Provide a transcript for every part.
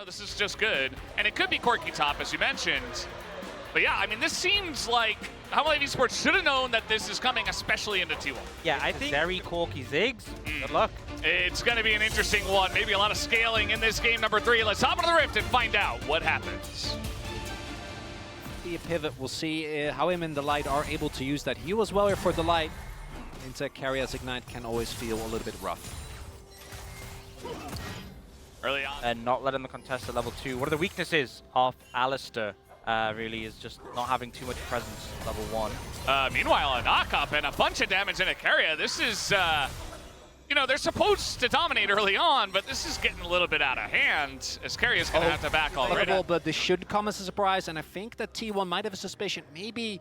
no, this is just good. And it could be Corky top, as you mentioned. But yeah, I mean, this seems like HLE Esports should have known that this is coming, especially into T1. Yeah, I think very Corky Ziggs. Good luck. It's going to be an interesting one. Maybe a lot of scaling in this game number 3. Let's hop into the Rift and find out what happens. Be a pivot. We'll see how him and the Light are able to use that heal as well for the Light. Into Carrier's Ignite can always feel a little bit rough. Early on. And not letting the contest at level 2. One of the weaknesses of Alistair really is just not having too much presence at level 1. Meanwhile, a knock-up and a bunch of damage into Carrier. This is, you know, they're supposed to dominate early on, but this is getting a little bit out of hand, as Carrier's going to have to back already. But this should come as a surprise, and I think that T1 might have a suspicion. Maybe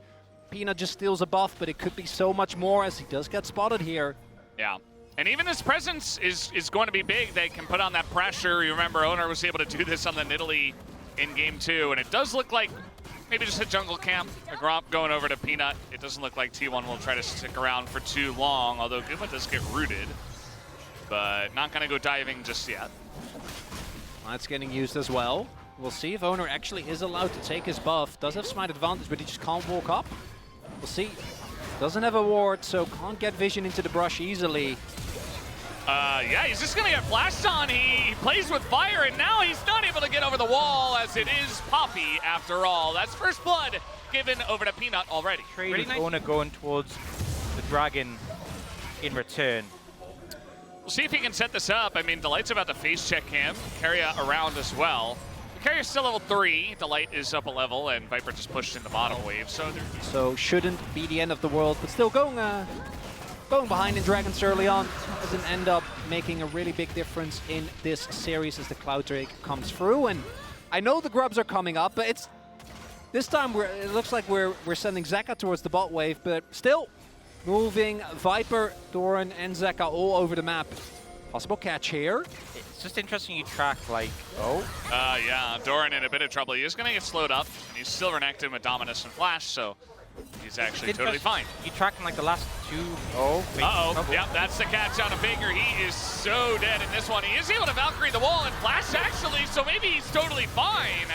Peanut just steals a buff, but it could be so much more as he does get spotted here. Yeah. And even his presence is going to be big. They can put on that pressure. You remember Owner was able to do this on the Nidalee in game 2, and it does look like maybe just a jungle camp, a Gromp going over to Peanut. It doesn't look like T1 will try to stick around for too long, although Guma does get rooted, but not going to go diving just yet. That's getting used as well. We'll see if Owner actually is allowed to take his buff. Does have smite advantage, but he just can't walk up. We'll see. Doesn't have a ward, so can't get vision into the brush easily. Yeah, he's just gonna get flashed on. He plays with fire, and now he's not able to get over the wall, as it is Poppy after all. That's first blood given over to Peanut already. Trade is Owner going towards the Dragon in return. We'll see if he can set this up. I mean, Delight's about to face check him. Carrier around as well. Carrier's still level 3. Delight is up a level, and Viper just pushed in the bottom wave. So shouldn't be the end of the world, but still going behind in Dragons early on doesn't end up making a really big difference in this series as the Cloud Drake comes through. And I know the grubs are coming up, but it's this time it looks like we're sending Zeka towards the bot wave, but still moving Viper, Doran, and Zeka all over the map. Possible catch here. It's just interesting you track like, yeah, Doran in a bit of trouble. He is going to get slowed up, and he's still renekted with Dominus and Flash, so he's actually totally fine. You tracked like the last 2. Yeah, that's the catch out of Faker. He is so dead in this one. He is able to Valkyrie the wall and Flash actually, so maybe he's totally fine.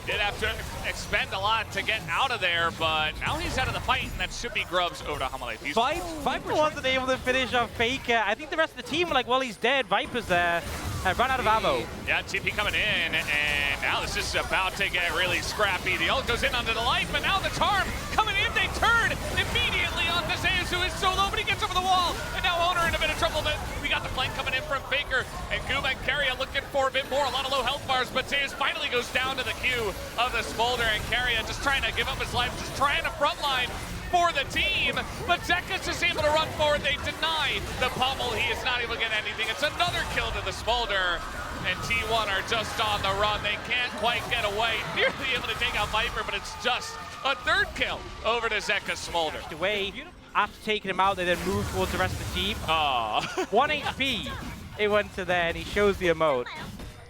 Did have to expend a lot to get out of there, but now he's out of the fight, and that should be Grubs over to HLE. Viper wasn't able to finish off Faker. I think the rest of the team were like, well, he's dead. Viper's there. Ran out of ammo. Yeah, TP coming in, and now this is about to get really scrappy. The ult goes in onto the Light, but now the Charm coming in. They turn immediately on Zeus, who is so low, but he gets over the wall. And now Owner in a bit of trouble, but we got the flank coming in from Faker, and Guma and Carrier looking for a bit more. A lot of low health bars, but Zeus finally goes down to the queue of the Smolder, and Carrier just trying to give up his life, just trying to frontline for the team, but Zeka's just able to run forward. They deny the pummel. He is not able to get anything. It's another kill to the Smolder, and T1 are just on the run. They can't quite get away. Nearly able to take out Viper, but it's just a third kill over to Zeka Smolder. Away after taking him out, they then move towards the rest of the team. 1 HP, it went to there, and he shows the emote.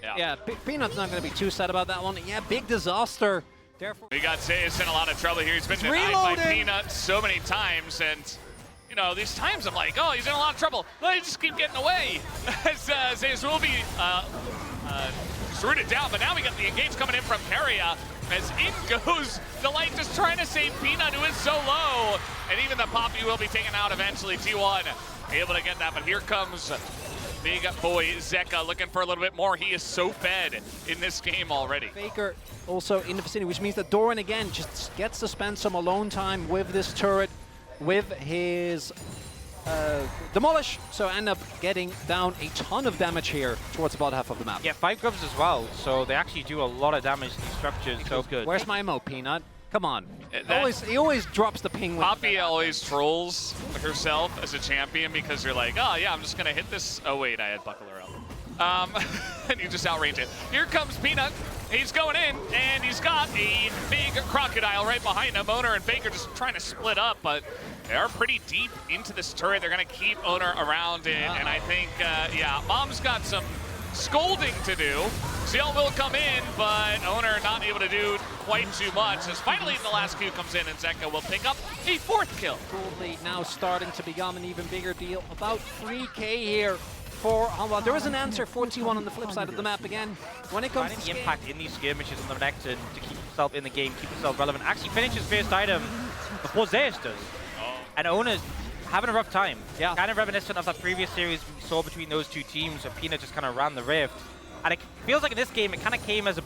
Yeah, Peanut's not going to be too sad about that one. Yeah, big disaster. We got Zeus in a lot of trouble here. He's been denied by Peanut so many times, and you know, these times I'm like, oh, he's in a lot of trouble. They just keep getting away. As Zeus will be rooted down, but now we got the engage coming in from Carrier. As in goes Delight, just trying to save Peanut, who is so low, and even the Poppy will be taken out eventually. T1 able to get that, but here comes big boy Zeka looking for a little bit more. He is so fed in this game already. Faker also in the vicinity, which means that Doran again just gets to spend some alone time with this turret, with his Demolish, so end up getting down a ton of damage here towards the bottom half of the map. Yeah, 5 grubs as well, so they actually do a lot of damage to these structures. So good. Where's my emote, Peanut? Come on. He always drops the ping. Poppy always trolls herself as a champion because you're like, oh yeah, I'm just gonna hit this. Oh wait, I had Buckler up. And you just outrange it. Here comes Peanut. He's going in, and he's got a big crocodile right behind him. Owner and Faker just trying to split up, but they are pretty deep into this turret. They're gonna keep Owner around it, and I think, yeah, Mom's got some scolding to do. Zeal will come in, but Owner not able to do quite too much, as finally the last Q comes in, and Zeka will pick up a 4th kill. Probably now starting to become an even bigger deal. About 3K here for Hanwha. There is an answer for T1 on the flip side of the map again. When it comes Finding to the impact in these skirmishes on the Renekton to keep himself in the game, keep himself relevant. Actually finishes first item before Zeus does. And Owners having a rough time. Yeah. Kind of reminiscent of that previous series we saw between those two teams where Peanut just kind of ran the rift. And it feels like in this game it kind of came as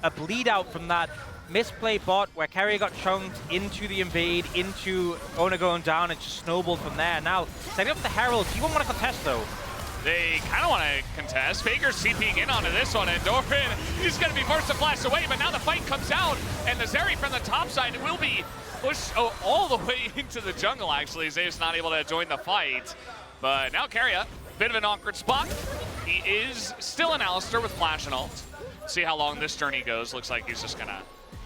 a bleed out from that misplay bot where Carrier got chunked into the invade, into Owner going down, and just snowballed from there. Now, setting up the Herald, T1 want to contest though. They kind of want to contest. Faker's CPing in onto this one, and Doran, he's going to be forced to blast away, but now the fight comes out, and the Zeri from the top side will be pushed all the way into the jungle, actually. Zeus not able to join the fight, but now Carrier, bit of an awkward spot. He is still an Alistar with flash and ult. See how long this journey goes. Looks like he's just going to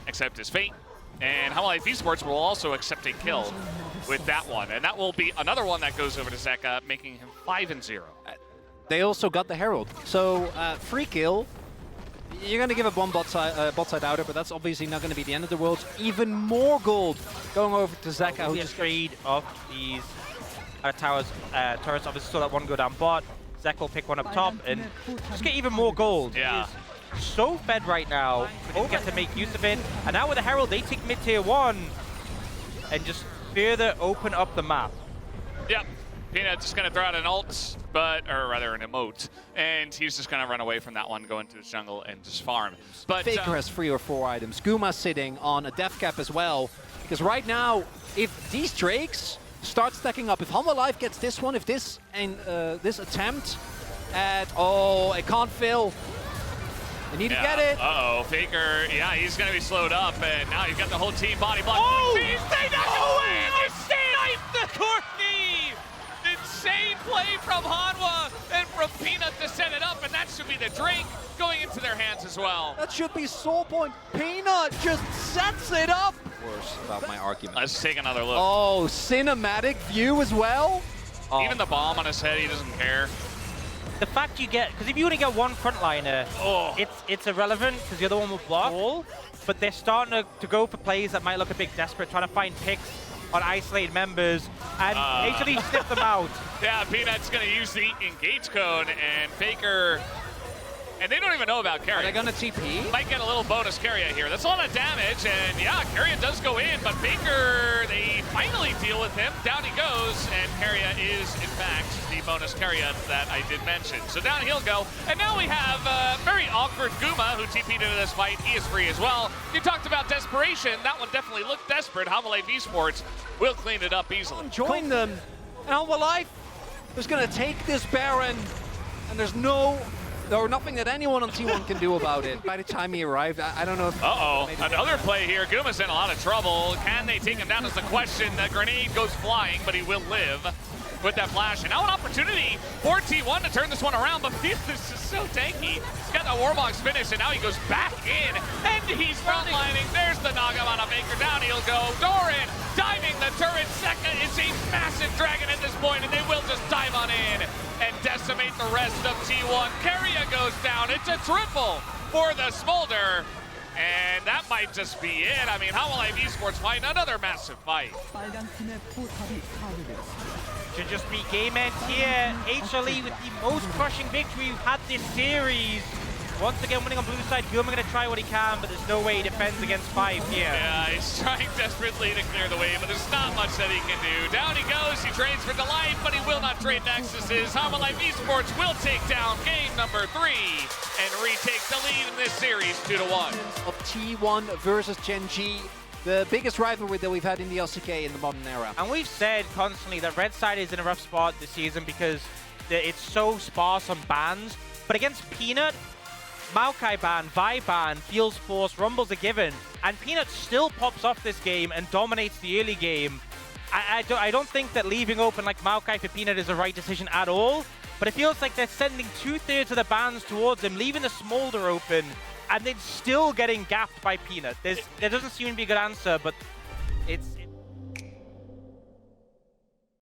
accept his fate. And HLE Esports will also accept a kill with that one. And that will be another one that goes over to Zeka, making him 5-0. They also got the Herald. So, free kill. You're going to give a one bot side outer, but that's obviously not going to be the end of the world. Even more gold going over to Zeka. Who just trade off these turrets. Obviously saw that one go down bot. Zek will pick one up top and just get even more gold. Yeah. So fed right now, couldn't get to make use of it. And now with the Herald, they take mid-tier 1 and just further open up the map. Yep. Peanut just going to throw out an ult, or rather an emote, and he's just going to run away from that one, go into his jungle and just farm. But Faker has 3 or 4 items. Guma sitting on a death cap as well. Because right now, if these Drakes start stacking up, if Hanwha Life gets this one, if this and this attempt at, it can't fill. They need to get it. Uh-oh, Faker, yeah, he's going to be slowed up, and now you've got the whole team body block. Oh! They knock him away, and they snipe the Corky! Insane play from Hanwha and from Peanut to set it up, and that should be the Drake going into their hands as well. That should be Soul Point. Peanut just sets it up. Worse about my argument. Let's take another look. Oh, cinematic view as well. Even the bomb on his head, he doesn't care. The fact you get, because if you only get one frontliner, it's irrelevant because the other one will block. But they're starting to go for plays that might look a bit desperate, trying to find picks on isolated members, and HLE sniff them out. Yeah, Peanut's going to use the engage cone, and Faker, and they don't even know about Carrier. Are they going to TP? Might get a little bonus Carrier here. That's a lot of damage, and yeah, Carrier does go in, but Faker, they finally deal with him. Down he goes, and Carrier is, in fact, the bonus Carrier that I did mention. So down he'll go, and now we have very awkward Guma, who TP'd into this fight. He is free as well. You talked about desperation. That one definitely looked desperate. HLE Esports will clean it up easily. Join them. And Hanwha Life is going to take this Baron, and there's nothing that anyone on T1 can do about it. By the time he arrived, I don't know if... Another play here. Guma's in a lot of trouble. Can they take him down is the question. The grenade goes flying, but he will live with that flash. And now an opportunity for T1 to turn this one around, but this is just so tanky. He's got the Warbox finish, and now he goes back in, and he's frontlining. There's the knock-up on a Faker. Down he'll go. Doran diving the turret. Zeka is a massive dragon at this point, and they will just dive on in and decimate the rest of T1. Carrier goes down. It's a triple for the Smolder. And that might just be it. I mean, HLE Esports fight another massive fight. Should just be game end here. HLE with the most crushing victory we've had this series. Once again, winning on blue side. Guma going to try what he can, but there's no way he defends against 5 here. Yeah, he's trying desperately to clear the way, but there's not much that he can do. Down he goes. He trades for Delight, but he will not trade Nexuses. HLE Esports will take down game number 3 and retake the lead in this series 2-1. Of T1 versus Gen G. The biggest rivalry that we've had in the LCK in the modern era. And we've said constantly that Red Side is in a rough spot this season because it's so sparse on bans. But against Peanut, Maokai ban, Vi ban, Feels Force, Rumble's a given, and Peanut still pops off this game and dominates the early game. I don't think that leaving open like Maokai for Peanut is the right decision at all, but it feels like they're sending 2/3 of the bans towards him, leaving the Smolder open, and then still getting gapped by Peanut. There doesn't seem to be a good answer, but it's